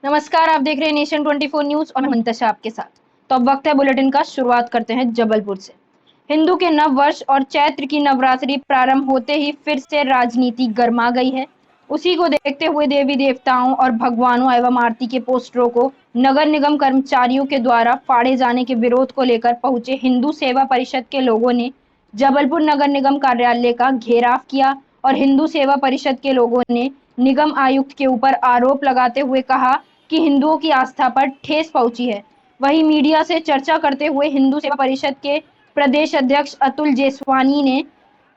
नमस्कार, आप देख रहे हैं नेशन 24 न्यूज और मैं मुंतशा आपके साथ। तो अब वक्त है बुलेटिन का। शुरुआत करते हैं जबलपुर से। हिंदू के नव वर्ष और चैत्र की नवरात्रि प्रारंभ होते ही फिर से राजनीति गर्मा गई है। उसी को देखते हुए देवी देवताओं और भगवानों एवं आरती के पोस्टरों को नगर निगम कर्मचारियों के द्वारा फाड़े जाने के विरोध को लेकर पहुंचे हिंदू सेवा परिषद के लोगों ने जबलपुर नगर निगम कार्यालय का घेराव किया और हिंदू सेवा परिषद के लोगों ने निगम आयुक्त के ऊपर आरोप लगाते हुए कहा कि हिंदुओं की आस्था पर ठेस पहुंची है। वहीं मीडिया से चर्चा करते हुए हिंदू सेवा परिषद के प्रदेश अध्यक्ष अतुल जेसवानी ने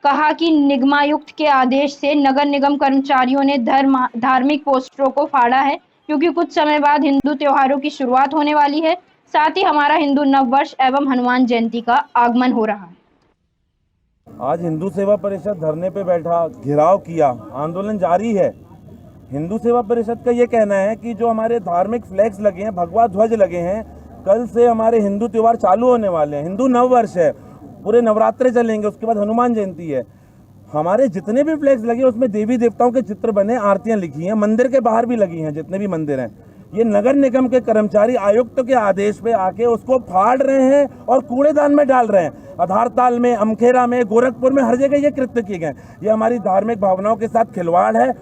कहा कि निगमायुक्त के आदेश से नगर निगम कर्मचारियों ने धार्मिक पोस्टरों को फाड़ा है, क्योंकि कुछ समय बाद हिंदू त्योहारों की शुरुआत होने वाली है। साथ ही हमारा हिंदू नववर्ष एवं हनुमान जयंती का आगमन हो रहा है। आज हिंदू सेवा परिषद धरने पे बैठा, घेराव किया, आंदोलन जारी है। हिंदू सेवा परिषद का ये कहना है कि जो हमारे धार्मिक फ्लैग्स लगे हैं, भगवा ध्वज लगे हैं, कल से हमारे हिंदू त्योहार चालू होने वाले हैं। हिंदू नववर्ष है, पूरे नवरात्रे चलेंगे, उसके बाद हनुमान जयंती है। हमारे जितने भी फ्लैग्स लगे उसमें देवी देवताओं के चित्र बने, आरतियां लिखी हैं, मंदिर के बाहर भी लगी हैं, जितने भी मंदिर हैं। ये नगर निगम के कर्मचारी आयुक्त के आदेश पे आके उसको फाड़ रहे हैं और कूड़ेदान में डाल रहे हैं। आधारताल में, अमखेरा में, गोरखपुर में, हर जगह ये कृत्य किए गए। ये हमारी धार्मिक भावनाओं के साथ खिलवाड़ है।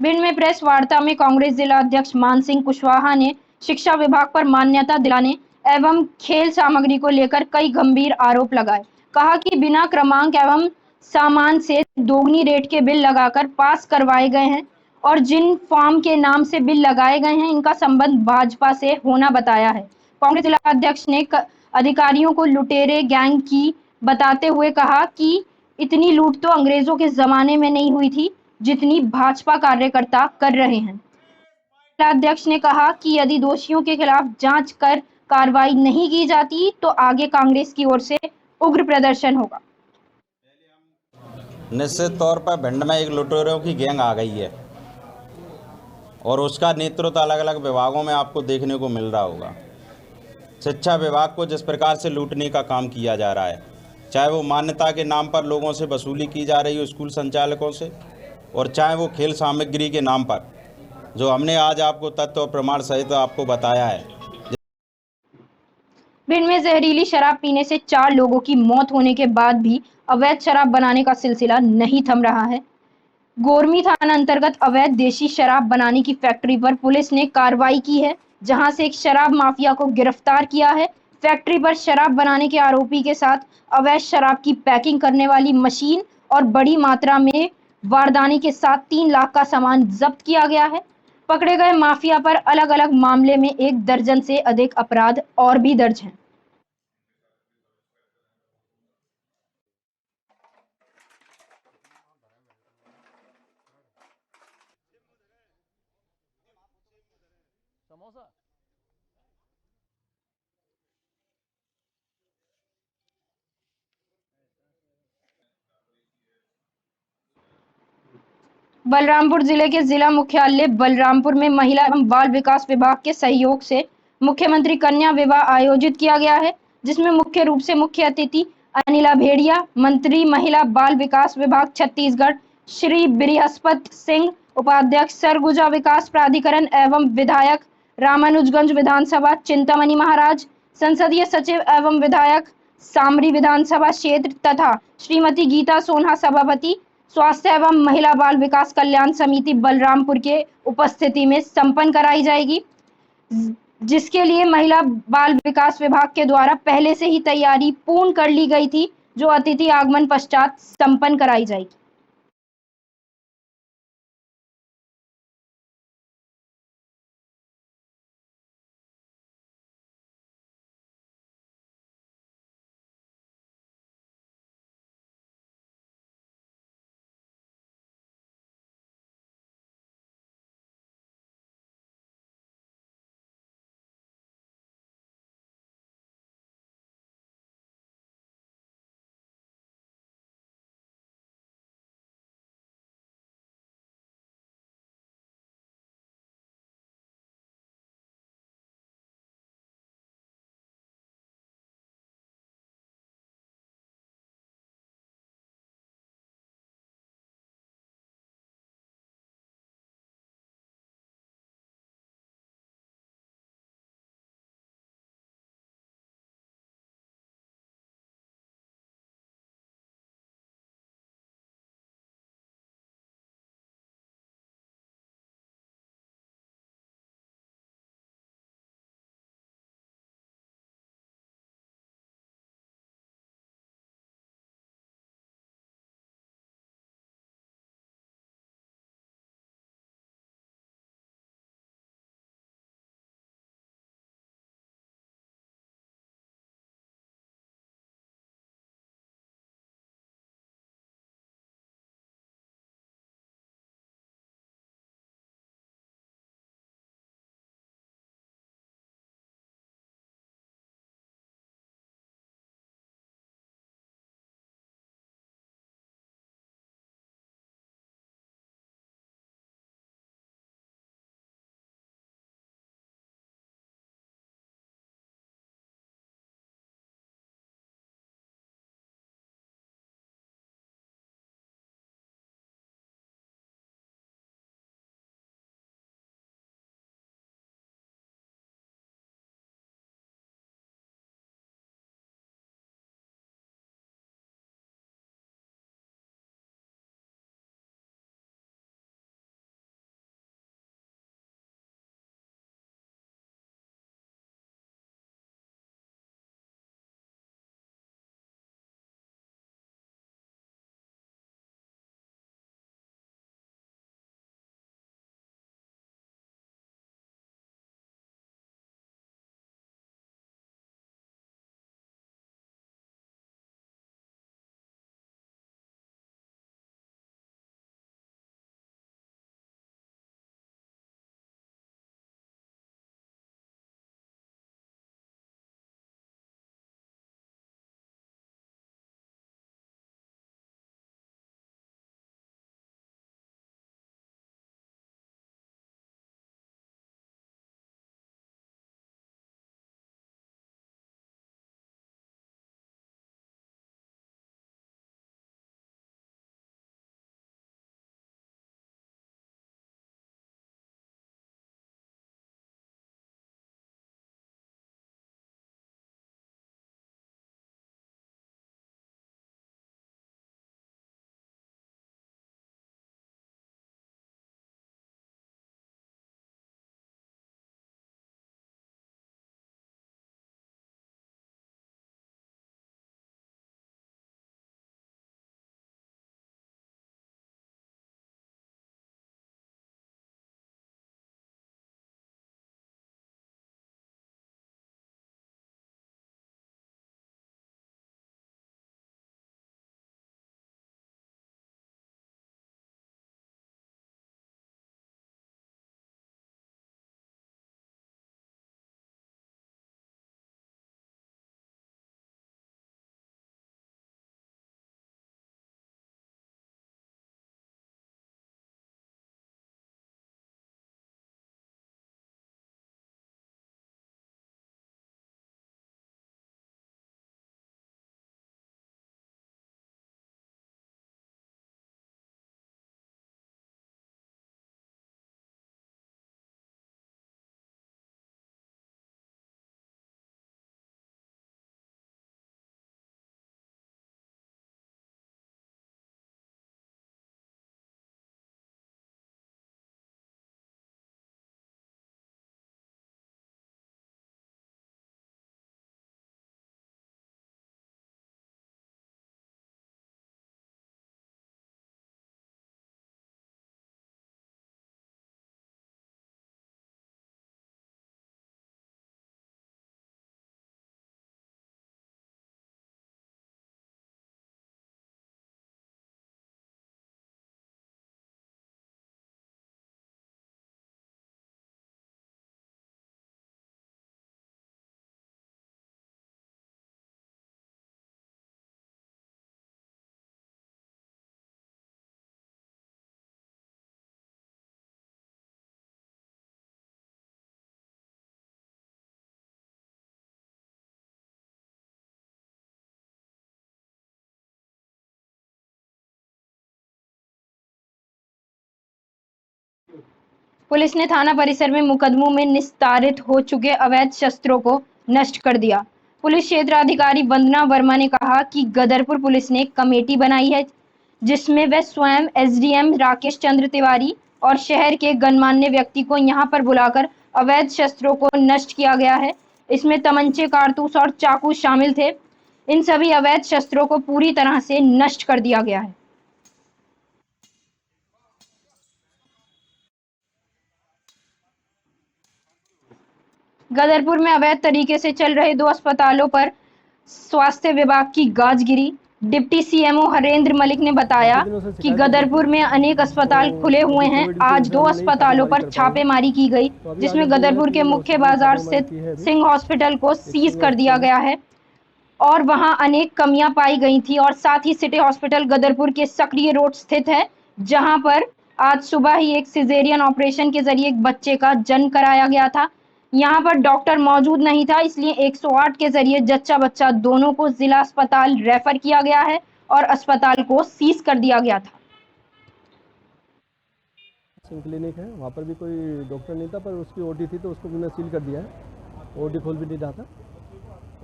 भिंड में प्रेस वार्ता में कांग्रेस जिला अध्यक्ष मान सिंह कुशवाहा ने शिक्षा विभाग पर मान्यता दिलाने एवं खेल सामग्री को लेकर कई गंभीर आरोप लगाए। कहा कि बिना क्रमांक एवं सामान से दोगुनी रेट के बिल लगाकर पास करवाए गए हैं और जिन फॉर्म के नाम से बिल लगाए गए हैं इनका संबंध भाजपा से होना बताया है। कांग्रेस जिला अध्यक्ष ने अधिकारियों को लुटेरे गैंग की बताते हुए कहा कि इतनी लूट तो अंग्रेजों के जमाने में नहीं हुई थी जितनी भाजपा कार्यकर्ता कर रहे हैं। जिलाध्यक्ष ने कहा कि यदि दोषियों के खिलाफ जांच कर कार्रवाई नहीं की जाती तो आगे कांग्रेस की ओर से उग्र प्रदर्शन होगा। निश्चित तौर पर भिंड में एक लुटेरों की गैंग आ गई है और उसका नेतृत्व अलग अलग विभागों में आपको देखने को मिल रहा होगा। शिक्षा विभाग को जिस प्रकार से लूटने का काम किया जा रहा है, चाहे वो मान्यता के नाम पर लोगों से वसूली की जा रही हो स्कूल संचालकों से, और चाहे वो खेल सामग्री के नाम पर, जो हमने आज आपको तथ्य और प्रमाण सहित आपको बताया है। भिंड में जहरीली शराब पीने से 4 लोगों की मौत होने के बाद भी अवैध शराब बनाने का सिलसिला नहीं थम रहा है। गोरमी थाना अंतर्गत अवैध देशी शराब बनाने की फैक्ट्री पर पुलिस ने कार्रवाई की है, जहां से एक शराब माफिया को गिरफ्तार किया है। फैक्ट्री पर शराब बनाने के आरोपी के साथ अवैध शराब की पैकिंग करने वाली मशीन और बड़ी मात्रा में वारदाने के साथ 3 लाख का सामान जब्त किया गया है। पकड़े गए माफिया पर अलग अलग मामले में 1 दर्जन से अधिक अपराध और भी दर्ज हैं। बलरामपुर जिले के जिला मुख्यालय बलरामपुर में महिला एवं बाल विकास विभाग के सहयोग से मुख्यमंत्री कन्या विवाह आयोजित किया गया है, जिसमें मुख्य रूप से मुख्य अतिथि अनिला भेड़िया, मंत्री महिला बाल विकास विभाग छत्तीसगढ़ श्री बृहस्पति सिंह, उपाध्यक्ष सरगुजा विकास प्राधिकरण एवं विधायक रामानुजगंज विधानसभा चिंतामणि महाराज, संसदीय सचिव एवं विधायक सामरी विधानसभा क्षेत्र तथा श्रीमती गीता सोनहा सभापति स्वास्थ्य एवं महिला बाल विकास कल्याण समिति बलरामपुर के उपस्थिति में संपन्न कराई जाएगी, जिसके लिए महिला बाल विकास विभाग के द्वारा पहले से ही तैयारी पूर्ण कर ली गई थी, जो अतिथि आगमन पश्चात संपन्न कराई जाएगी। पुलिस ने थाना परिसर में मुकदमों में निस्तारित हो चुके अवैध शस्त्रों को नष्ट कर दिया। पुलिस क्षेत्राधिकारी वंदना वर्मा ने कहा कि गदरपुर पुलिस ने कमेटी बनाई है जिसमें वह स्वयं एसडीएम राकेश चंद्र तिवारी और शहर के गणमान्य व्यक्ति को यहां पर बुलाकर अवैध शस्त्रों को नष्ट किया गया है। इसमें तमंचे, कारतूस और चाकू शामिल थे। इन सभी अवैध शस्त्रों को पूरी तरह से नष्ट कर दिया गया है। गदरपुर में अवैध तरीके से चल रहे 2 अस्पतालों पर स्वास्थ्य विभाग की गाज गिरी। डिप्टी सीएमओ हरेंद्र मलिक ने बताया कि गदरपुर में अनेक अस्पताल खुले हुए हैं। आज 2 अस्पतालों पर छापेमारी की गई, जिसमें गदरपुर के मुख्य बाजार स्थित सिंह हॉस्पिटल को सीज कर दिया गया है और वहां अनेक कमियां पाई गई थी। और साथ ही सिटी हॉस्पिटल गदरपुर के सक्रिय रोड स्थित है, जहां पर आज सुबह ही एक सिजेरियन ऑपरेशन के जरिए एक बच्चे का जन्म कराया गया था। यहाँ पर डॉक्टर मौजूद नहीं था, इसलिए 108 के जरिए जच्चा बच्चा दोनों को जिला अस्पताल रेफर किया गया है और अस्पताल को सीज कर दिया गया था। क्लिनिक है, वहाँ पर भी कोई डॉक्टर नहीं था, पर उसकी ओटी थी तो उसको मैंने सील कर दिया है। ओटी खोल भी नहीं रहा था।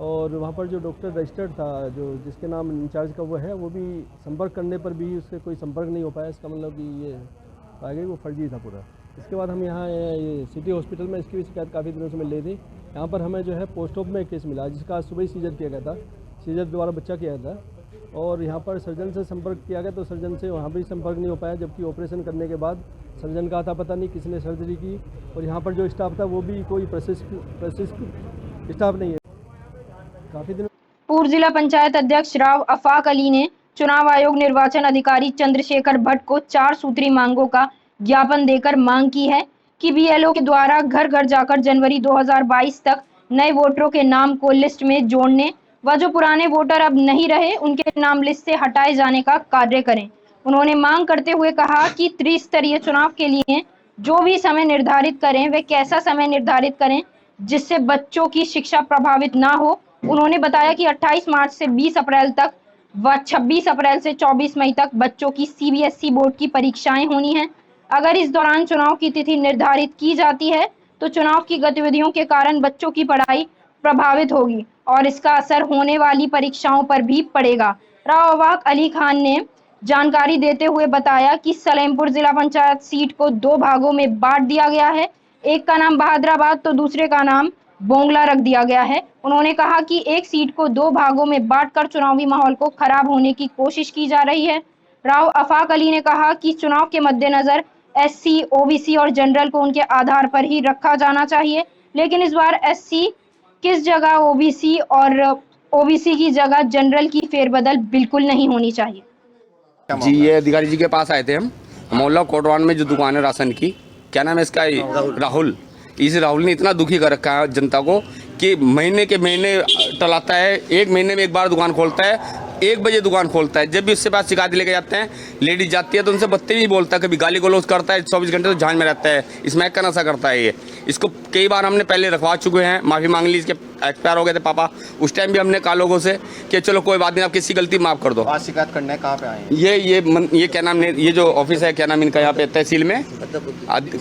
और वहाँ पर जो डॉक्टर रजिस्टर्ड था, जो जिसके नाम इंचार्ज का वो है, वो भी संपर्क करने पर भी उससे कोई संपर्क नहीं हो पाया। इसका मतलब कि ये पाया गया वो फर्जी था पूरा। इसके बाद हम यहाँ ये सिटी हॉस्पिटल में इसकी भी शिकायत काफ़ी दिनों से मिल रही थी। यहाँ पर हमें जो है पोस्ट ऑफ में एक केस मिला, जिसका आज सुबह ही सीजर किया गया था। सीजर द्वारा बच्चा किया था और यहाँ पर सर्जन से संपर्क किया गया तो सर्जन से वहाँ भी संपर्क नहीं हो पाया, जबकि ऑपरेशन करने के बाद सर्जन का था पता नहीं किसने सर्जरी की। और यहाँ पर जो स्टाफ था वो भी कोई प्रशिक्षित स्टाफ नहीं है। काफ़ी दिन पूर्व जिला पंचायत अध्यक्ष राव अफाक अली ने चुनाव आयोग निर्वाचन अधिकारी चंद्रशेखर भट्ट को 4 सूत्री मांगों का ज्ञापन देकर मांग की है कि बीएलओ के द्वारा घर घर जाकर जनवरी 2022 तक नए वोटरों के नाम को लिस्ट में जोड़ने व जो पुराने वोटर अब नहीं रहे उनके नाम लिस्ट से हटाए जाने का कार्य करें। उन्होंने मांग करते हुए कहा कि त्रिस्तरीय चुनाव के लिए जो भी समय निर्धारित करें वे कैसा समय निर्धारित करें जिससे बच्चों की शिक्षा प्रभावित ना हो। उन्होंने बताया कि 28 मार्च से 20 अप्रैल तक व 26 अप्रैल से 24 मई तक बच्चों की सीबीएसई बोर्ड की परीक्षाएं होनी हैं। अगर इस दौरान चुनाव की तिथि निर्धारित की जाती है तो चुनाव की गतिविधियों के कारण बच्चों की पढ़ाई प्रभावित होगी और इसका असर होने वाली परीक्षाओं पर भी पड़ेगा। राव अफाक अली खान ने जानकारी देते हुए बताया कि सलेमपुर जिला पंचायत सीट को 2 भागों में बांट दिया गया है। एक का नाम बहादुराबाद तो दूसरे का नाम बोंगला रख दिया गया है। उन्होंने कहा कि एक सीट को 2 भागों में बांटकर चुनावी माहौल को खराब होने की कोशिश की जा रही है। राव अफाक अली ने कहा कि चुनाव के मद्देनजर एससी, ओबीसी और जनरल को उनके आधार पर ही रखा जाना चाहिए, लेकिन इस बार एससी किस जगह ओबीसी और ओबीसी की जगह जनरल की फेरबदल बिल्कुल नहीं होनी चाहिए। जी, ये अधिकारी जी के पास आए थे हम। मोहल्ला कोटवान में जो दुकान है राशन की, क्या नाम है इसका, राहुल। इस राहुल ने इतना दुखी कर रखा है जनता को कि महीने के महीने टलाता है। 1 महीने में 1 बार दुकान खोलता है, 1 बजे दुकान खोलता है। जब भी उससे पास शिकायत लेके जाते हैं, लेडीज जाती है तो उनसे बदतमीजी बोलता है, कभी गाली गलौज करता है। 24 घंटे तो झांझ में रहता है, स्मैक का नशा करता है ये। इसको कई बार हमने पहले रखवा चुके हैं, माफ़ी मांग ली। इसके एक्सपायर हो गए थे पापा, उस टाइम भी हमने कहा लोगों से कि चलो कोई बात नहीं, आप किसी गलती माफ़ कर दो। आज शिकायत करने कहाँ पे आए? ये क्या नाम, ये जो ऑफिस है, क्या नाम इनका, यहाँ पे तहसील में,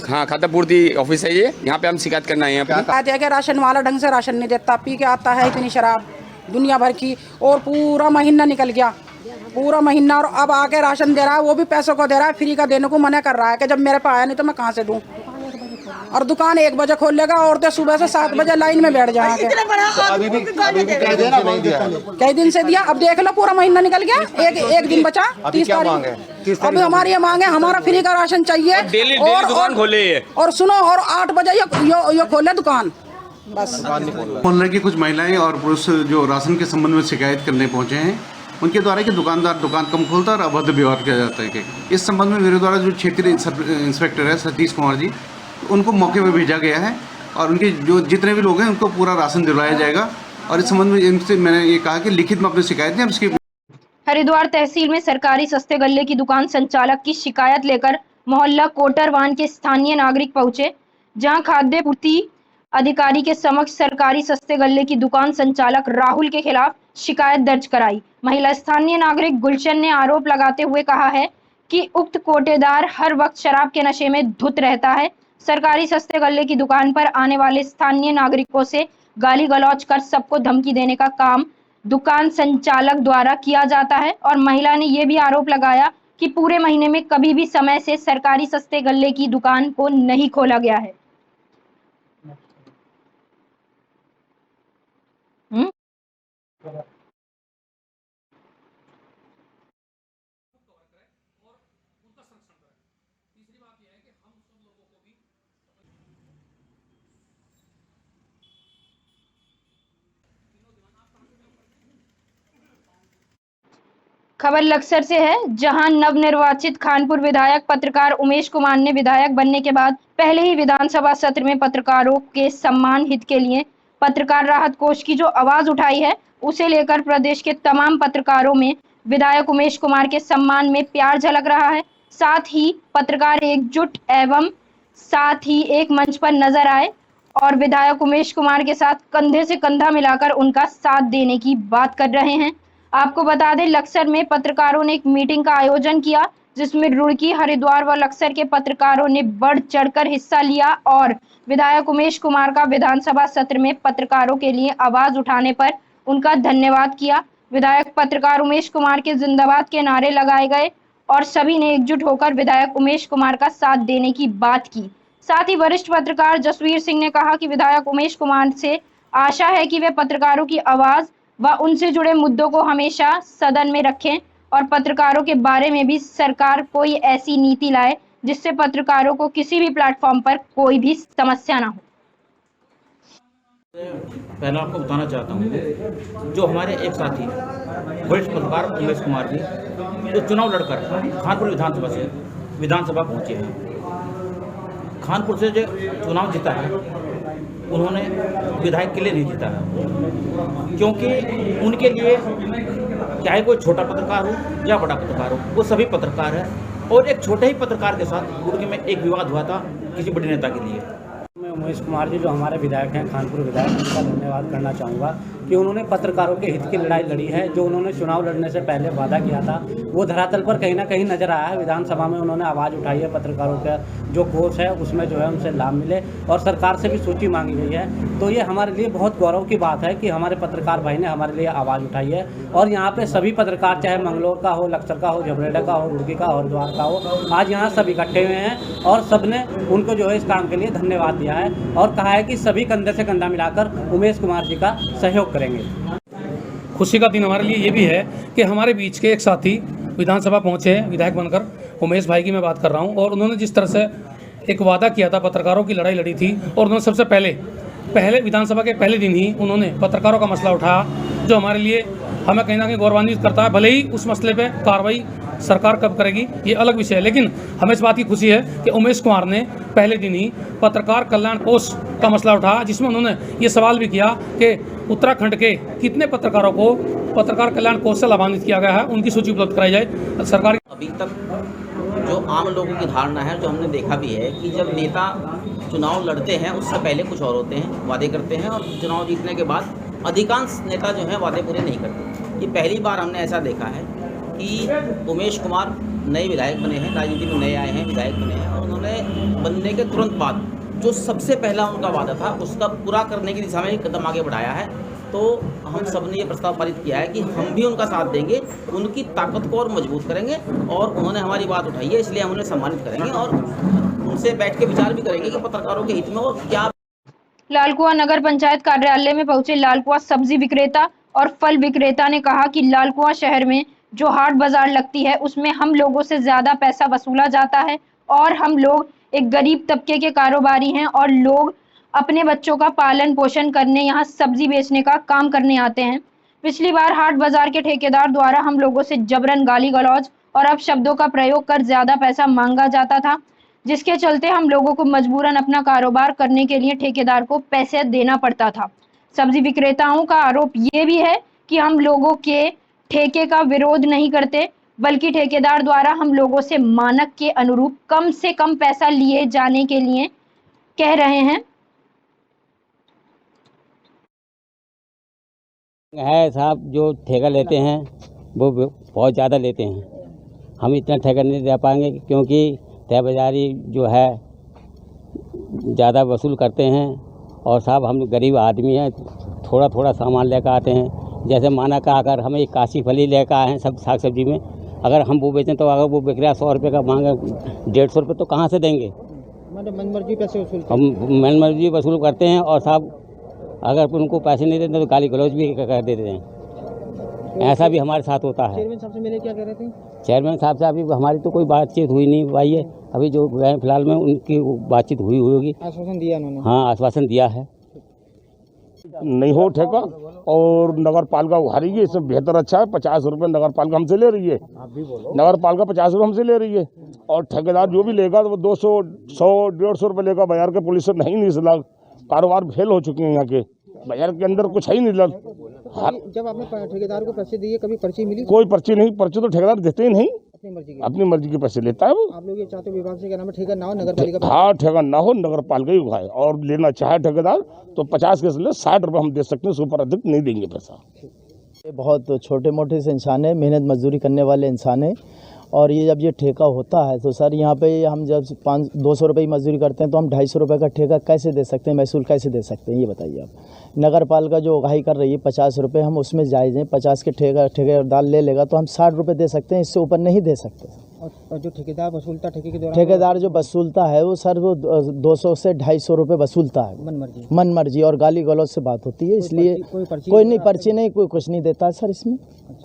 हाँ, खातापूर्ति ऑफिस है ये। यहाँ पे हम शिकायत करना है। क्या राशन वाला ढंग से राशन नहीं देता, पी के आता है इतनी शराब दुनिया भर की, और पूरा महीना निकल गया, पूरा महीना। और अब आके राशन दे रहा है, वो भी पैसों को दे रहा है, फ्री का देने को मना कर रहा है कि जब मेरे पास आया नहीं तो मैं कहाँ से दूं। और दुकान 1 बजे खोल लेगा, औरतें सुबह से 7 बजे लाइन में बैठ जाएंगे। कई दिन से दिया, अब देख लो पूरा महीना निकल गया, एक दिन बचा 30 तारीख। अब हमारी ये मांग है, हमारा फ्री का राशन चाहिए। और सुनो, और 8 बजे ये खोले दुकान। बस मोहल्ले की कुछ महिलाएं और पुरुष जो राशन के संबंध में शिकायत करने पहुंचे हैं, उनके द्वारा कि दुकानदार दुकान कम खोलता है और अभद्र व्यवहार किया जाता है। कि इस संबंध में मेरे द्वारा जो क्षेत्रीय इंस्पेक्टर है सतीश कुमार जी, उनको मौके पर भेजा गया है और उनके जो जितने भी लोग हैं उनको पूरा राशन दिलवाया जाएगा। और इस संबंध में इनसे मैंने ये कहा कि लिखित में अपनी शिकायत है। उसकी हरिद्वार तहसील में सरकारी सस्ते गल्ले की दुकान संचालक की शिकायत लेकर मोहल्ला कोटरवान के स्थानीय नागरिक पहुंचे, जहां खाद्य पूर्ति अधिकारी के समक्ष सरकारी सस्ते गल्ले की दुकान संचालक राहुल के खिलाफ शिकायत दर्ज कराई। महिला स्थानीय नागरिक गुलशन ने आरोप लगाते हुए कहा है कि उक्त कोटेदार हर वक्त शराब के नशे में धुत रहता है। सरकारी सस्ते गल्ले की दुकान पर आने वाले स्थानीय नागरिकों से गाली गलौज कर सबको धमकी देने का काम दुकान संचालक द्वारा किया जाता है। और महिला ने यह भी आरोप लगाया कि पूरे महीने में कभी भी समय से सरकारी सस्ते गल्ले की दुकान को नहीं खोला गया है। खबर लक्सर से है, जहां नवनिर्वाचित खानपुर विधायक पत्रकार उमेश कुमार ने विधायक बनने के बाद पहले ही विधानसभा सत्र में पत्रकारों के सम्मान हित के लिए पत्रकार राहत कोष की जो आवाज उठाई है, उसे लेकर प्रदेश के तमाम पत्रकारों में विधायक उमेश कुमार के सम्मान में प्यार झलक रहा है। साथ ही पत्रकार एकजुट एवं साथ ही एक मंच पर नजर आए और विधायक उमेश कुमार के साथ कंधे से कंधा मिलाकर उनका साथ देने की बात कर रहे हैं। आपको बता दें, लक्सर में पत्रकारों ने एक मीटिंग का आयोजन किया, जिसमें रुड़की, हरिद्वार व लक्सर के पत्रकारों ने बढ़ चढ़कर हिस्सा लिया और विधायक उमेश कुमार का विधानसभा सत्र में पत्रकारों के लिए आवाज उठाने पर उनका धन्यवाद किया। विधायक पत्रकार उमेश कुमार के जिंदाबाद के नारे लगाए गए और सभी ने एकजुट होकर विधायक उमेश कुमार का साथ देने की बात की। साथ ही वरिष्ठ पत्रकार जसवीर सिंह ने कहा कि विधायक उमेश कुमार से आशा है कि वे पत्रकारों की आवाज व उनसे जुड़े मुद्दों को हमेशा सदन में रखें और पत्रकारों के बारे में भी सरकार कोई ऐसी नीति लाए जिससे पत्रकारों को किसी भी प्लेटफॉर्म पर कोई भी समस्या ना हो। पहले आपको बताना चाहता हूँ, जो हमारे एक साथी वरिष्ठ पत्रकार उमेश कुमार जी जो चुनाव लड़कर खानपुर विधानसभा से विधानसभा पहुँचे हैं। खानपुर से जो चुनाव जीता है, उन्होंने विधायक के लिए नहीं जीता है, क्योंकि उनके लिए चाहे कोई छोटा पत्रकार हो या बड़ा पत्रकार हो, वो सभी पत्रकार है। और एक छोटे ही पत्रकार के साथ गुड़की में एक विवाद हुआ था किसी बड़े नेता के लिए। मैं उमेश कुमार जी जो हमारे विधायक हैं, खानपुर विधायक, उनका धन्यवाद करना चाहूँगा कि उन्होंने पत्रकारों के हित की लड़ाई लड़ी है। जो उन्होंने चुनाव लड़ने से पहले वादा किया था, वो धरातल पर कहीं ना कहीं नजर आया है। विधानसभा में उन्होंने आवाज़ उठाई है, पत्रकारों का जो कोष है उसमें जो है उनसे लाभ मिले और सरकार से भी सूची मांगी गई है। तो ये हमारे लिए बहुत गौरव की बात है कि हमारे पत्रकार भाई ने हमारे लिए आवाज़ उठाई है। और यहाँ पे सभी पत्रकार, चाहे मंगलौर का हो, लक्सर का हो, झबरेड़ा का हो, रुड़की का, हरिद्वार का हो, आज यहाँ सब इकट्ठे हुए हैं और सब ने उनको जो है इस काम के लिए धन्यवाद दिया है और कहा है कि सभी कंधे से कंधा मिलाकर उमेश कुमार जी का सहयोग करेंगे। खुशी का दिन हमारे लिए ये भी है कि हमारे बीच के एक साथी विधानसभा पहुंचे हैं विधायक बनकर। उमेश भाई की मैं बात कर रहा हूं और उन्होंने जिस तरह से एक वादा किया था, पत्रकारों की लड़ाई लड़ी थी और उन्होंने सबसे पहले विधानसभा के पहले दिन ही उन्होंने पत्रकारों का मसला उठाया, जो हमारे लिए हमें कहीं ना कहीं गौरवान्वित करता है। भले ही उस मसले पे कार्रवाई सरकार कब करेगी ये अलग विषय है, लेकिन हमें इस बात की खुशी है कि उमेश कुमार ने पहले दिन ही पत्रकार कल्याण कोष का मसला उठाया, जिसमें उन्होंने ये सवाल भी किया कि उत्तराखंड के कितने पत्रकारों को पत्रकार कल्याण कोष से लाभान्वित किया गया है, उनकी सूची उपलब्ध कराई जाए। सरकार अभी तक जो आम लोगों की धारणा है, जो हमने देखा भी है कि जब नेता चुनाव लड़ते हैं उससे पहले कुछ और होते हैं, वादे करते हैं और चुनाव जीतने के बाद अधिकांश नेता जो हैं वादे पूरे नहीं करते। ये पहली बार हमने ऐसा देखा है कि उमेश कुमार नए विधायक बने हैं, राजनीति में नए आए हैं, विधायक बने हैं और उन्होंने बनने के तुरंत बाद जो सबसे पहला उनका वादा था उसका पूरा करने की दिशा में एक कदम आगे बढ़ाया है। तो हम सब ने ये प्रस्ताव पारित किया है कि हम भी उनका साथ देंगे, उनकी ताकत को और मजबूत करेंगे और उन्होंने हमारी बात उठाई है, इसलिए हम उन्हें सम्मानित करेंगे और उनसे बैठ के विचार भी करेंगे कि पत्रकारों के हित में और क्या। लालकुआं नगर पंचायत कार्यालय में पहुंचे लालकुआं सब्जी विक्रेता और फल विक्रेता ने कहा कि लालकुआं शहर में जो हाट बाजार लगती है उसमें हम लोगों से ज्यादा पैसा वसूला जाता है और हम लोग एक गरीब तबके के कारोबारी हैं और लोग अपने बच्चों का पालन पोषण करने यहाँ सब्जी बेचने का काम करने आते हैं। पिछली बार हाट बाजार के ठेकेदार द्वारा हम लोगों से जबरन गाली गलौज और अपशब्दों का प्रयोग कर ज्यादा पैसा मांगा जाता था, जिसके चलते हम लोगों को मजबूरन अपना कारोबार करने के लिए ठेकेदार को पैसे देना पड़ता था। सब्जी विक्रेताओं का आरोप ये भी है कि हम लोगों के ठेके का विरोध नहीं करते, बल्कि ठेकेदार द्वारा हम लोगों से मानक के अनुरूप कम से कम पैसा लिए जाने के लिए कह रहे हैं। है साहब, जो ठेका लेते हैं वो बहुत ज़्यादा लेते हैं। हम इतना ठेका नहीं दे पाएंगे क्योंकि तय बाजारी जो है ज़्यादा वसूल करते हैं। और साहब हम गरीब आदमी हैं, थोड़ा थोड़ा सामान लेकर आते हैं। जैसे माना का अगर हम एक काशी फली लेकर आए हैं सब साग सब्जी में, अगर हम वो बेचें तो अगर वो बिक रहा है 100 रुपये का, मांगे 150 रुपये, तो कहाँ से देंगे? मतलब मनमर्जी पैसे वसूल हम मनमर्जी वसूल करते हैं। और साहब अगर उनको पैसे नहीं देते तो गाली गलौज भी कर देते हैं। ऐसा भी हमारे साथ होता है। चेयरमैन साहब से मिले, क्या कह रहे थे? चेयरमैन साहब से अभी हमारी तो कोई बातचीत हुई नहीं भाई है। अभी जो गए फिलहाल में उनकी बातचीत हुई होगी। आश्वासन दिया उन्होंने? हाँ, आश्वासन दिया है। नहीं हो ठेका और नगर पालिका उघारी है, इससे बेहतर अच्छा है। 50 रुपये नगर पालिका हमसे ले रही है, नगर पालिका 50 रुपये हमसे ले रही है। और ठेकेदार जो भी लेगा तो वो 200, 100, 150 रुपये लेगा। बाजार के पुलिस से नहीं निकला, कारोबार फेल हो चुके हैं यहाँ के। बाजार के अंदर कुछ है ही नहीं। जब आपने ठेकेदार को पैसे दिए, कभी पर्ची मिली? कोई पर्ची नहीं, पर्ची तो ठेकेदार देते ही नहीं, अपनी मर्जी के पैसे लेता है वो। आप लोग ये चाहते हो विभाग से क्या नाम है, ठेका ना हो, नगर पालिका? हाँ, ठेका ना हो, नगर पालिका ही उठाए। और लेना चाहे ठेकेदार तो 50 के बदले 60 रुपये हम दे सकते हैं, उसके ऊपर अधिक नहीं देंगे पैसा। ये बहुत छोटे मोटे से इंसान है, मेहनत मजदूरी करने वाले इंसान है। और ये जब ये ठेका होता है तो सर यहाँ पे हम जब 200 रुपये की मजदूरी करते हैं तो हम 250 रुपये का ठेका कैसे दे सकते हैं, महसूल कैसे दे सकते हैं, ये बताइए आप। नगर पालिका जो उगाही कर रही है 50 रुपये, हम उसमें जायज़ हैं। 50 के ठेकेदार ले लेगा तो हम 60 रुपये दे सकते हैं, इससे ऊपर नहीं दे सकते। और जो ठेकेदार वसूलता ठेके के दौरान, ठेकेदार जो वसूलता है वो सर वो 200 से 250 रुपये वसूलता है, मन मर्जी और गाली गलौज से बात होती है। इसलिए कोई नहीं, पर्ची नहीं, कोई कुछ नहीं देता है सर इसमें।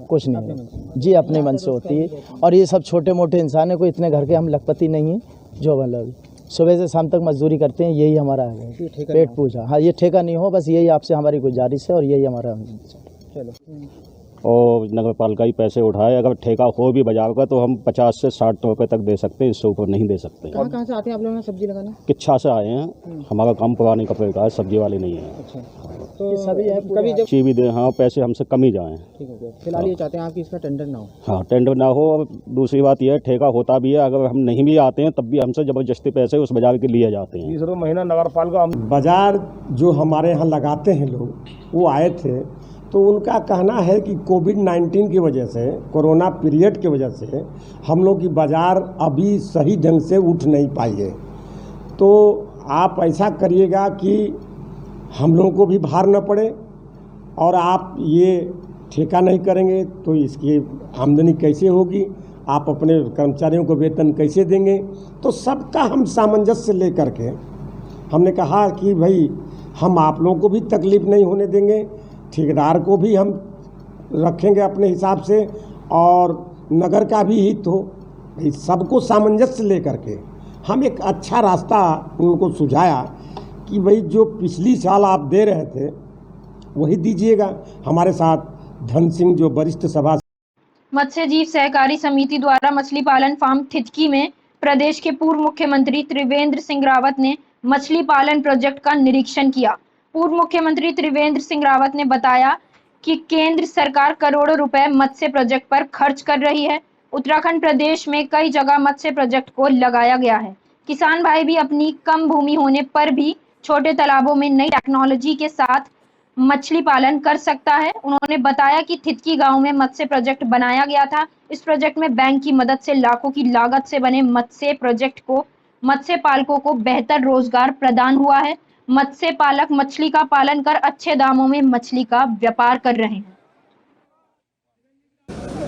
कुछ नहीं जी, अपने मन से होती है। और ये सब छोटे मोटे इंसान है, कोई इतने घर के हम लखपति नहीं हैं जो मतलब सुबह से शाम तक मजदूरी करते हैं। यही हमारा है, पेट पूजा। हाँ, ये ठेका नहीं हो, बस यही आपसे हमारी गुजारिश है और यही हमारा। चलो, और नगर पालिका ही पैसे उठाए। अगर ठेका हो भी बाजार का तो हम 50 से 60 रुपये तक दे सकते हैं, इससे ऊपर नहीं दे सकते। कहाँ से आते हैं आप लोग सब्जी लगाने? किच्छा से आए हैं, हमारा काम पुराने कपड़े का है, सब्जी वाले नहीं है। अच्छा, तो सभी कभी जब भी दे, हाँ, पैसे हमसे कम ही जाएँ। ठीक है, फिलहाल ये चाहते हैं आप कि इसका टेंडर ना हो? हाँ, टेंडर ना हो। और दूसरी बात यह है, ठेका होता भी है, अगर हम नहीं भी आते हैं तब भी हमसे ज़बरदस्ती पैसे उस बाजार के लिए जाते हैं। 20 रुपये महीना नगर पालिका। बाजार जो हमारे यहाँ लगाते हैं लोग, वो आए थे तो उनका कहना है कि कोविड-19 की वजह से, कोरोना पीरियड की वजह से हम लोग की बाज़ार अभी सही ढंग से उठ नहीं पाई है। तो आप ऐसा करिएगा कि हम लोगों को भी भार न पड़े, और आप ये ठेका नहीं करेंगे तो इसकी आमदनी कैसे होगी, आप अपने कर्मचारियों को वेतन कैसे देंगे। तो सबका हम सामंजस्य ले करके हमने कहा कि भाई हम आप लोगों को भी तकलीफ़ नहीं होने देंगे, ठेकेदार को भी हम रखेंगे अपने हिसाब से, और नगर का भी हित हो। सबको सामंजस्य ले करके हम एक अच्छा रास्ता उनको सुझाया कि भाई जो पिछली साल आप दे रहे थे वही दीजिएगा। हमारे साथ धन सिंह जो वरिष्ठ सभा मत्स्य जीव सहकारी समिति द्वारा मछली पालन फार्म थितकी में प्रदेश के पूर्व मुख्यमंत्री त्रिवेंद्र सिंह रावत ने मछली पालन प्रोजेक्ट का निरीक्षण किया। पूर्व मुख्यमंत्री त्रिवेंद्र सिंह रावत ने बताया कि केंद्र सरकार करोड़ों रुपए मत्स्य प्रोजेक्ट पर खर्च कर रही है। उत्तराखंड प्रदेश में कई जगह मत्स्य प्रोजेक्ट को लगाया गया है। किसान भाई भी अपनी कम भूमि होने पर भी छोटे तालाबों में नई टेक्नोलॉजी के साथ मछली पालन कर सकता है। उन्होंने बताया कि थितकी गांव में मत्स्य प्रोजेक्ट बनाया गया था। इस प्रोजेक्ट में बैंक की मदद से लाखों की लागत से बने मत्स्य प्रोजेक्ट को मत्स्य पालकों को बेहतर रोजगार प्रदान हुआ है। मत्स्य पालक मछली का पालन कर अच्छे दामों में मछली का व्यापार कर रहे हैं।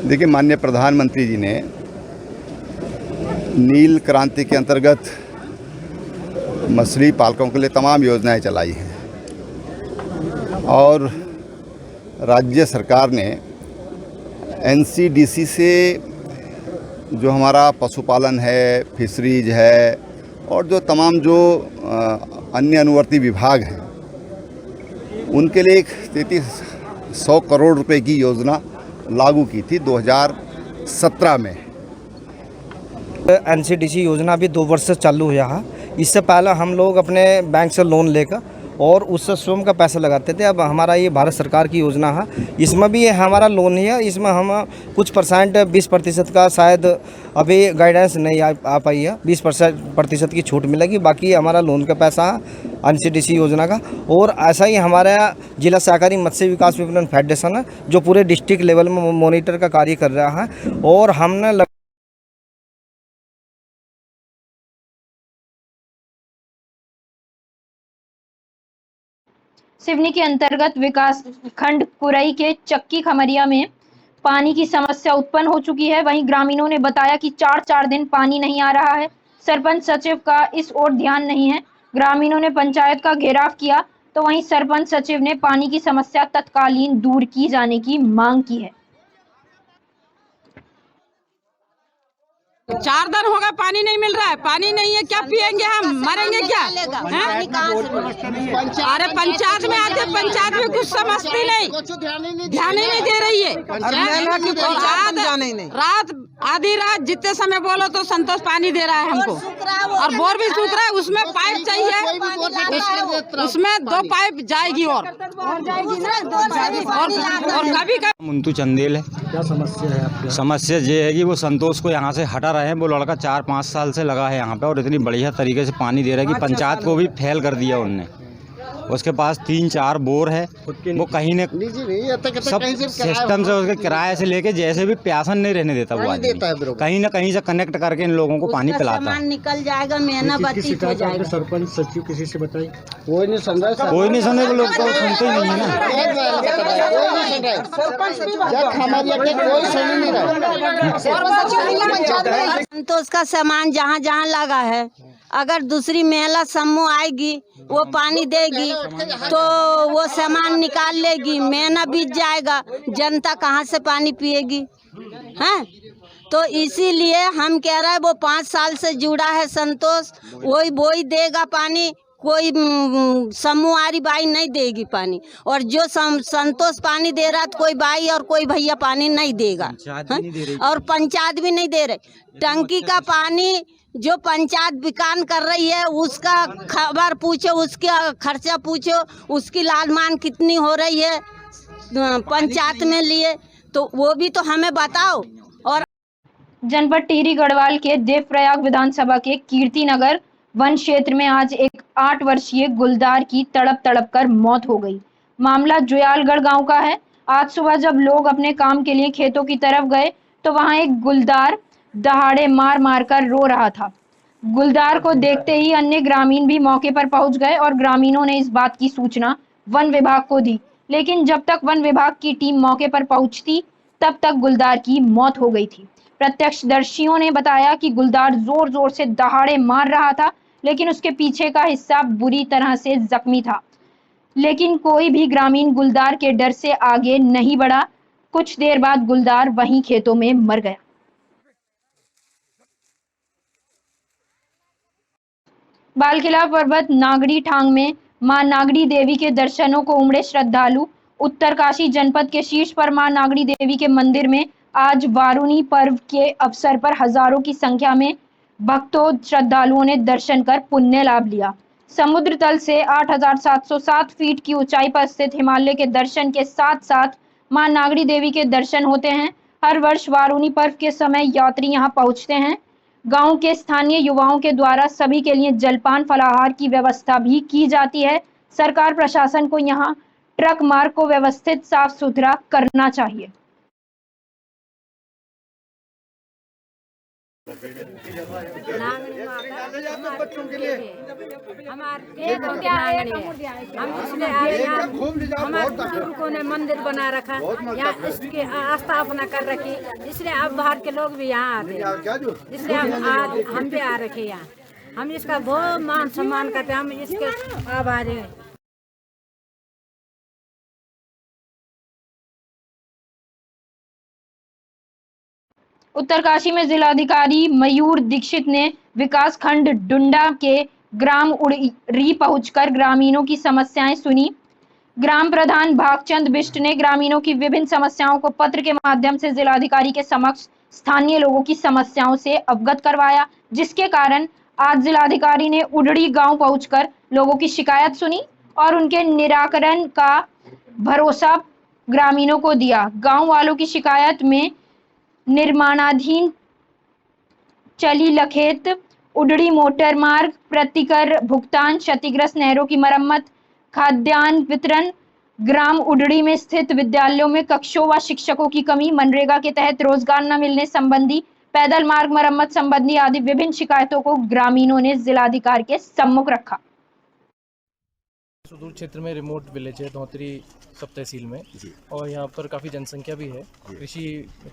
देखिए, माननीय प्रधानमंत्री जी ने नील क्रांति के अंतर्गत मछली पालकों के लिए तमाम योजनाएं चलाई हैं, और राज्य सरकार ने एनसीडीसी से जो हमारा पशुपालन है, फिशरीज है, और जो तमाम जो अन्य अनुवर्ती विभाग हैं, उनके लिए एक 3300 करोड़ रुपए की योजना लागू की थी 2017 में। एनसीडीसी योजना भी 2 वर्ष से चालू हुआ है। इससे पहले हम लोग अपने बैंक से लोन लेकर और उससे स्वयं का पैसा लगाते थे। अब हमारा ये भारत सरकार की योजना है, इसमें भी हमारा लोन ही है। इसमें हम कुछ परसेंट 20% का शायद अभी गाइडेंस नहीं आ पाई है, 20% की छूट मिलेगी। बाकी हमारा लोन का पैसा है एनसीडीसी योजना का। और ऐसा ही हमारा जिला सहकारी मत्स्य विकास विपणन फेडरेशन है, जो पूरे डिस्ट्रिक्ट लेवल में मॉनिटर का कार्य कर रहा है। और हमने सिवनी के अंतर्गत विकास खंड कुरई के चक्की खमरिया में पानी की समस्या उत्पन्न हो चुकी है। वहीं ग्रामीणों ने बताया कि 4 दिन पानी नहीं आ रहा है। सरपंच सचिव का इस ओर ध्यान नहीं है। ग्रामीणों ने पंचायत का घेराव किया तो वहीं सरपंच सचिव ने पानी की समस्या तत्कालीन दूर की जाने की मांग की है। 4 दिन हो गए पानी नहीं मिल रहा है। पानी नहीं है, क्या पिएंगे हम, मरेंगे क्या? अरे पंचायत में आते, पंचायत में कुछ समझती नहीं, ध्यान ही नहीं दे रही है। रात आधी रात जितने समय बोलो तो संतोष पानी दे रहा है हमको, और बोर भी सूख रहा है। उसमें पाइप चाहिए, उसमें 2 पाइप जाएगी और कभी मुंतू चंदेल है। क्या समस्या है आपकी? समस्या ये है कि वो संतोष को यहाँ से हटा रहे हैं। वो लड़का 4-5 साल से लगा है यहाँ पे और इतनी बढ़िया तरीके से पानी दे रहा है कि पंचायत को भी फेल कर दिया उनने। उसके पास 3-4 बोर है, वो कहीं ने सब सिस्टम से उसके किराए से लेके जैसे भी प्यासा नहीं रहने देता वो आदमी। कहीं ना कहीं से कनेक्ट करके इन लोगों को पानी पिलाता है। निकल जाएगा, मेहनत व्यतीत हो जाएगा। सरपंच सचिव किसी से बताई? कोई नहीं सुन रहा, कोई नहीं सुने, वो लोग तो सुनते ही नहीं है ना। संतोष का सामान जहाँ जहाँ लगा है, अगर दूसरी महिला समूह आएगी वो पानी देगी तो वो सामान निकाल लेगी, महीना बीत जाएगा, जनता कहाँ से पानी पिएगी? हैं? तो इसीलिए हम कह रहे हैं वो 5 साल से जुड़ा है संतोष, वही देगा पानी। कोई समूहारी बाई नहीं देगी पानी, और जो संतोष पानी दे रहा है तो कोई बाई और कोई भैया पानी नहीं देगा, और पंचायत भी नहीं दे रही। टंकी का पानी जो पंचायत बिकान कर रही है उसका खबर पूछो, उसका खर्चा पूछो, उसकी लालमान कितनी हो रही है पंचायत में लिए, तो वो भी तो हमें बताओ। और जनपद टिहरी गढ़वाल के देवप्रयाग विधानसभा के कीर्ति नगर वन क्षेत्र में आज एक 8 वर्षीय गुलदार की तड़प कर मौत हो गई। मामला जुयालगढ़ गांव का है। आज सुबह जब लोग अपने काम के लिए खेतों की तरफ गए तो वहां एक गुलदार दहाड़े मार कर रो रहा था। गुलदार को देखते ही अन्य ग्रामीण भी मौके पर पहुंच गए और ग्रामीणों ने इस बात की सूचना वन विभाग को दी, लेकिन जब तक वन विभाग की टीम मौके पर पहुंचती तब तक गुलदार की मौत हो गई थी। प्रत्यक्षदर्शियों ने बताया कि गुलदार जोर से दहाड़े मार रहा था, लेकिन उसके पीछे का हिस्सा बुरी तरह से जख्मी था, लेकिन कोई भी ग्रामीण गुलदार के डर से आगे नहीं बढ़ा। कुछ देर बाद गुलदार वहीं खेतों में मर गया। बालकिला पर्वत नागड़ी ठांग में मां नागड़ी देवी के दर्शनों को उमड़े श्रद्धालु। उत्तरकाशी जनपद के शीर्ष पर मां नागड़ी देवी के मंदिर में आज वारुणी पर्व के अवसर पर हजारों की संख्या में भक्तों श्रद्धालुओं ने दर्शन कर पुण्य लाभ लिया। समुद्र तल से 8,707 फीट की ऊंचाई पर स्थित हिमालय के दर्शन के साथ साथ मां नागड़ी देवी के दर्शन होते हैं। हर वर्ष वारुणी पर्व के समय यात्री यहां पहुंचते हैं। गांव के स्थानीय युवाओं के द्वारा सभी के लिए जलपान फलाहार की व्यवस्था भी की जाती है। सरकार प्रशासन को यहां ट्रक मार्ग को व्यवस्थित साफ सुथरा करना चाहिए। बच्चों के लिए हमारे हम इसमें हमारे बुजुर्गों ने मंदिर बना रखा, यहाँ इसकी स्थापना कर रखी, इसलिए अब बाहर के लोग भी यहाँ आते हैं, इसलिए हम भी आ रखे यहाँ। हम इसका बहुत मान सम्मान करते हैं, हम इसके आभारी हैं। उत्तरकाशी में जिलाधिकारी मयूर दीक्षित ने विकास खंड डुंडा के ग्राम उड़री पहुंचकर ग्रामीणों की समस्याएं सुनी। ग्राम प्रधान भागचंद बिष्ट ने ग्रामीणों की विभिन्न समस्याओं को पत्र के माध्यम से जिलाधिकारी के समक्ष स्थानीय लोगों की समस्याओं से अवगत करवाया, जिसके कारण आज जिलाधिकारी ने उड़री गांव पहुंचकर लोगों की शिकायत सुनी और उनके निराकरण का भरोसा ग्रामीणों को दिया। गांव वालों की शिकायत में निर्माणाधीन चली लखेत उड़री मोटर मार्ग, प्रतिकर भुगतान, क्षतिग्रस्त नहरों की मरम्मत, खाद्यान्न वितरण, ग्राम उड़री में स्थित विद्यालयों में कक्षों व शिक्षकों की कमी, मनरेगा के तहत रोजगार न मिलने संबंधी, पैदल मार्ग मरम्मत संबंधी आदि विभिन्न शिकायतों को ग्रामीणों ने जिलाधिकारी के सम्मुख रखा। सुदूर क्षेत्र में रिमोट विलेज है धौतरी सब तहसील में, और यहाँ पर काफ़ी जनसंख्या भी है। कृषि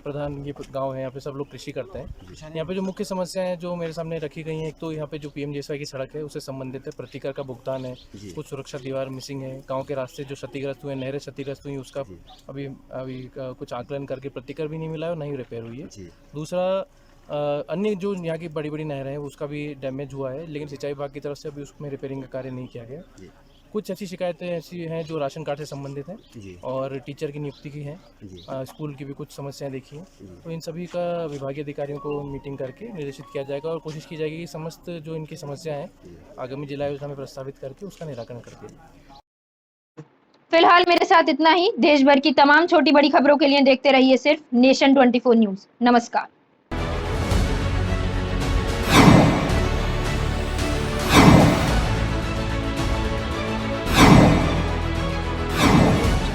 प्रधान ये गांव है, यहाँ पे सब लोग कृषि करते हैं। यहाँ पे जो मुख्य समस्याएं जो मेरे सामने रखी गई हैं, एक तो यहाँ पे जो PMJSY की सड़क है उससे संबंधित है, प्रतिकर का भुगतान है, कुछ सुरक्षा दीवार मिसिंग है, गाँव के रास्ते जो क्षतिग्रस्त हुए, नहरें क्षतिग्रस्त हुई, उसका अभी कुछ आकलन करके प्रतिकर भी नहीं मिला है और नहीं रिपेयर हुई है। दूसरा अन्य जो यहाँ की बड़ी बड़ी नहरें हैं उसका भी डैमेज हुआ है, लेकिन सिंचाई विभाग की तरफ से अभी उसमें रिपेयरिंग का कार्य नहीं किया गया। कुछ ऐसी शिकायतें ऐसी हैं जो राशन कार्ड से संबंधित हैं और टीचर की नियुक्ति की हैं, स्कूल की भी कुछ समस्याएं देखी हैं। तो इन सभी का विभागीय अधिकारियों को मीटिंग करके निर्देशित किया जाएगा और कोशिश की जाएगी कि समस्त जो इनकी समस्याएं हैं आगामी जिला योजना में प्रस्तावित करके उसका निराकरण कर दिया जाए। फिलहाल मेरे साथ इतना ही। देश भर की तमाम छोटी बड़ी खबरों के लिए देखते रहिए सिर्फ नेशन 24 न्यूज़। नमस्कार।